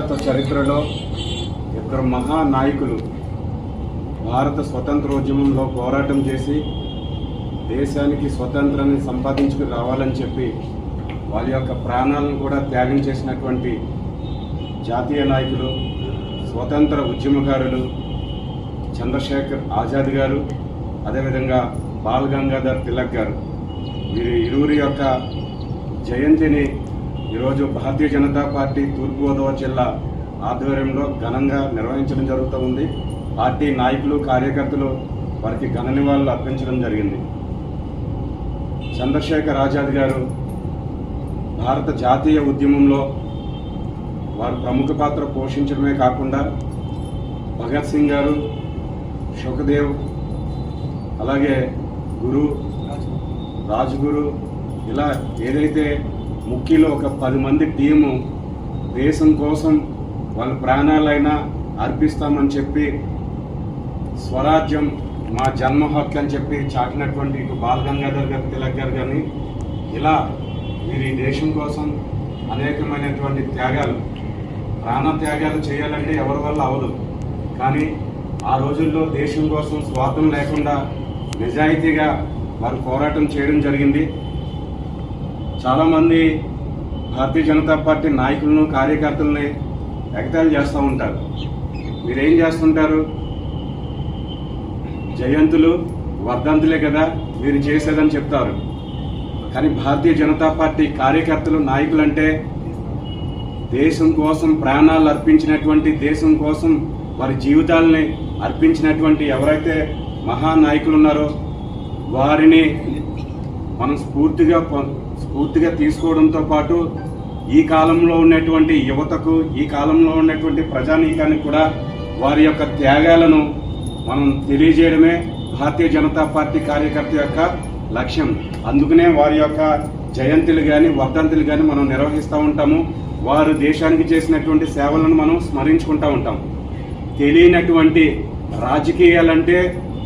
భారత చరిత్రలో ఇద్దరు మహానాయకులు భారత స్వతంత్రోద్యమంలో పోరాటం చేసి దేశానికి స్వతంత్రాన్ని సంపాదించుకుని రావాలని చెప్పి వారి యొక్క ప్రాణాలను కూడా త్యాగం చేసినటువంటి జాతీయ నాయకులు, స్వతంత్ర ఉద్యమకారులు చంద్రశేఖర్ ఆజాద్ గారు, అదేవిధంగా బాల్ గంగాధర్ తిలక్ గారు. వీరి ఇరువురి యొక్క జయంతిని ఈరోజు భారతీయ జనతా పార్టీ తూర్పుగోదావరి జిల్లా ఆధ్వర్యంలో ఘనంగా నిర్వహించడం జరుగుతూ ఉంది. పార్టీ నాయకులు, కార్యకర్తలు వారికి ఘన నివాళులు అర్పించడం జరిగింది. చంద్రశేఖర్ ఆజాద్ గారు భారత జాతీయ ఉద్యమంలో వారు ప్రముఖ పాత్ర పోషించడమే కాకుండా భగత్ సింగ్ గారు, సుఖదేవ్, అలాగే గురు, రాజ్గురు, ఇలా ఏదైతే ముఖ్యలో ఒక 10 మంది టీము దేశం కోసం వాళ్ళ ప్రాణాలైనా అర్పిస్తామని చెప్పి స్వరాజ్యం మా జన్మ హక్కు అని చెప్పి చాటినటువంటి ఇటు బాల్ గంగాధర్ గారు, తిలక్ గారు కానీ ఇలా వీరు ఈ దేశం కోసం అనేకమైనటువంటి త్యాగాలు, ప్రాణ త్యాగాలు చేయాలంటే ఎవరి వల్ల అవదు. కానీ ఆ రోజుల్లో దేశం కోసం స్వార్థం లేకుండా నిజాయితీగా వారు పోరాటం చేయడం జరిగింది. చాలామంది భారతీయ జనతా పార్టీ నాయకులను, కార్యకర్తలని ఎగతాళి చేస్తూ ఉంటారు. మీరేం చేస్తుంటారు? జయంతులు, వర్ధంతులే కదా మీరు చేసేదని చెప్తారు. కానీ భారతీయ జనతా పార్టీ కార్యకర్తలు, నాయకులంటే దేశం కోసం ప్రాణాలు అర్పించినటువంటి, దేశం కోసం వారి జీవితాలని అర్పించినటువంటి ఎవరైతే మహానాయకులు ఉన్నారో వారిని మనం స్ఫూర్తిగా తీసుకోవడంతో పాటు ఈ కాలంలో ఉన్నటువంటి యువతకు, ఈ కాలంలో ఉన్నటువంటి ప్రజానీకానికి కూడా వారి యొక్క త్యాగాలను మనం తెలియజేయడమే భారతీయ జనతా పార్టీ కార్యకర్త యొక్క లక్ష్యం. అందుకనే వారి యొక్క జయంతులు కానీ, వర్ధంతులు కానీ మనం నిర్వహిస్తూ ఉంటాము. వారు దేశానికి చేసినటువంటి సేవలను మనం స్మరించుకుంటూ ఉంటాం. తెలియనటువంటి రాజకీయాలంటే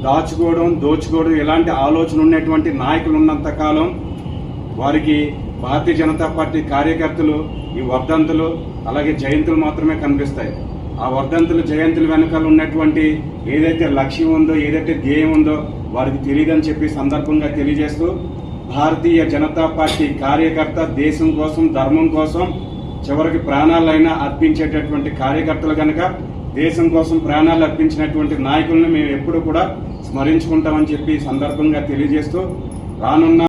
దాచుకోవడం, దోచుకోవడం ఇలాంటి ఆలోచన ఉన్నటువంటి నాయకులు ఉన్నంత కాలం వారికి భారతీయ జనతా పార్టీ కార్యకర్తలు ఈ వర్ధంతులు అలాగే జయంతులు మాత్రమే కనిపిస్తాయి. ఆ వర్ధంతులు, జయంతులు వెనకాల ఉన్నటువంటి ఏదైతే లక్ష్యం ఉందో, ఏదైతే ధ్యేయం ఉందో వారికి తెలియదని చెప్పి సందర్భంగా తెలియజేస్తూ, భారతీయ జనతా పార్టీ కార్యకర్త దేశం కోసం, ధర్మం కోసం చివరికి ప్రాణాలైనా అర్పించేటటువంటి కార్యకర్తలు కనుక దేశం కోసం ప్రాణాలు అర్పించినటువంటి నాయకులను మేము ఎప్పుడు కూడా స్మరించుకుంటామని చెప్పి సందర్భంగా తెలియజేస్తూ రానున్న